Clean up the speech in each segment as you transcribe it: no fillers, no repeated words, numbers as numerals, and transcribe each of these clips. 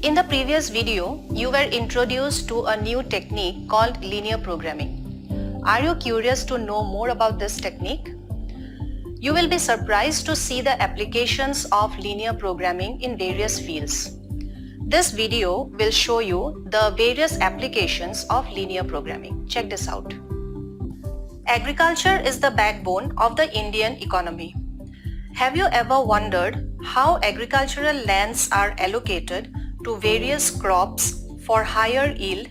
In the previous video, you were introduced to a new technique called linear programming. Are you curious to know more about this technique? You will be surprised to see the applications of linear programming in various fields. This video will show you the various applications of linear programming. Check this out. Agriculture is the backbone of the Indian economy. Have you ever wondered how agricultural lands are allocated to various crops for higher yield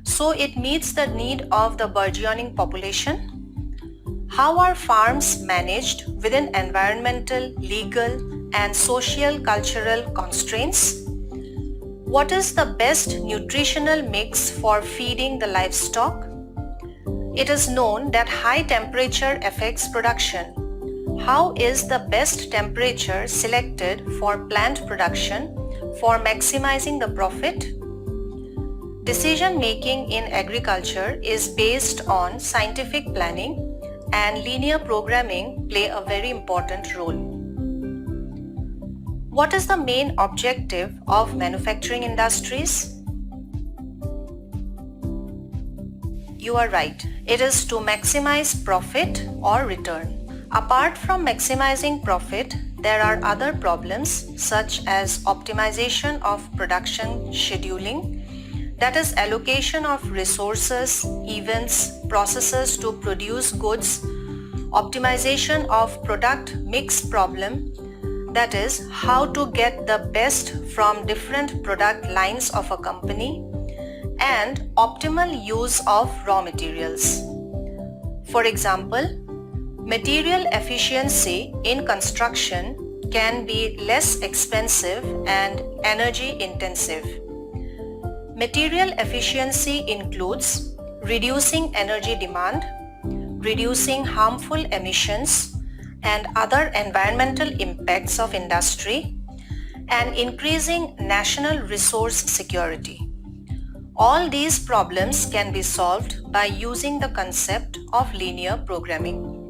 so it meets the need of the burgeoning population? How are farms managed within environmental, legal and social cultural constraints? What is the best nutritional mix for feeding the livestock? It is known that high temperature affects production. How is the best temperature selected for plant production for maximizing the profit? Decision making in agriculture is based on scientific planning, and linear programming play a very important role. What is the main objective of manufacturing industries? You are right. It is to maximize profit or return. Apart from maximizing profit, there are other problems such as optimization of production scheduling, that is allocation of resources, events, processes to produce goods, optimization of product mix problem, that is how to get the best from different product lines of a company, and optimal use of raw materials. For example, material efficiency in construction can be less expensive and energy intensive. Material efficiency includes reducing energy demand, reducing harmful emissions and other environmental impacts of industry, and increasing national resource security. All these problems can be solved by using the concept of linear programming.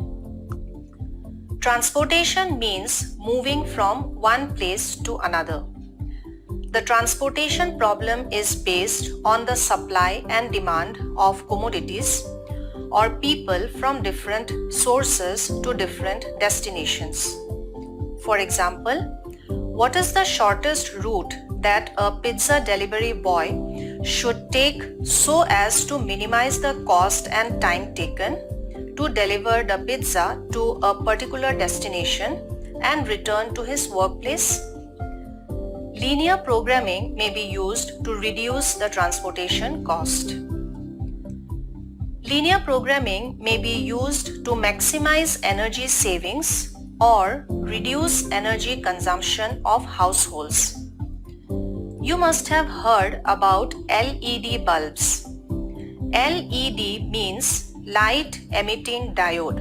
Transportation means moving from one place to another. The transportation problem is based on the supply and demand of commodities or people from different sources to different destinations. For example, what is the shortest route that a pizza delivery boy should take so as to minimize the cost and time taken to deliver the pizza to a particular destination and return to his workplace? Linear programming may be used to reduce the transportation cost. Linear programming may be used to maximize energy savings or reduce energy consumption of households. You must have heard about LED bulbs. LED means light emitting diode.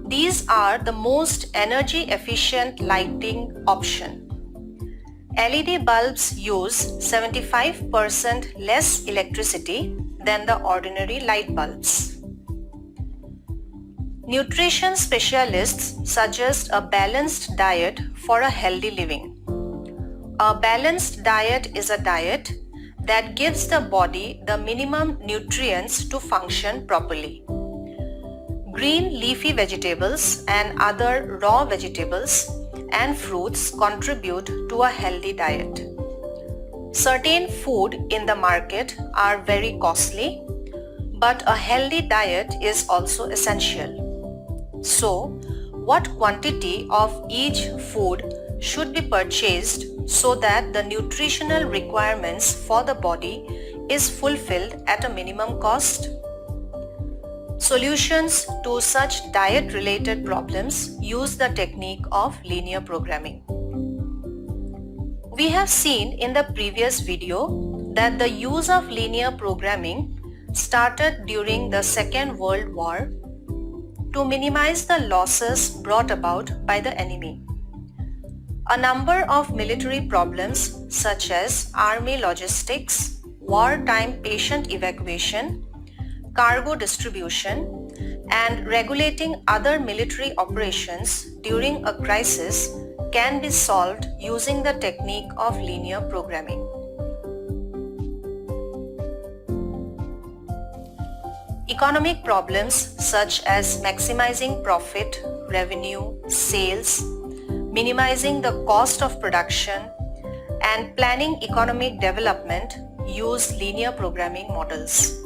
These are the most energy efficient lighting option. LED bulbs use 75% less electricity than the ordinary light bulbs. Nutrition specialists suggest a balanced diet for a healthy living. A balanced diet is a diet that gives the body the minimum nutrients to function properly. Green leafy vegetables and other raw vegetables and fruits contribute to a healthy diet. Certain food in the market are very costly, but a healthy diet is also essential. So, what quantity of each food should be purchased so that the nutritional requirements for the body is fulfilled at a minimum cost? Solutions to such diet-related problems use the technique of linear programming. We have seen in the previous video that the use of linear programming started during the Second World War to minimize the losses brought about by the enemy. A number of military problems such as army logistics, wartime patient evacuation, cargo distribution, and regulating other military operations during a crisis can be solved using the technique of linear programming. Economic problems such as maximizing profit, revenue, sales, minimizing the cost of production, and planning economic development use linear programming models.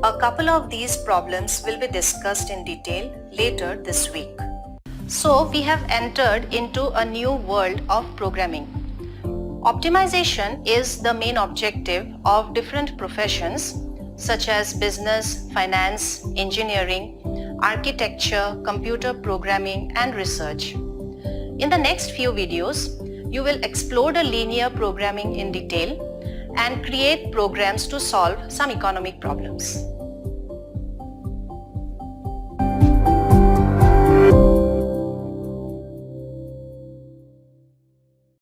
A couple of these problems will be discussed in detail later this week. So we have entered into a new world of programming. Optimization is the main objective of different professions such as business, finance, engineering, architecture, computer programming, and research. In the next few videos, you will explore the linear programming in detail and create programs to solve some economic problems.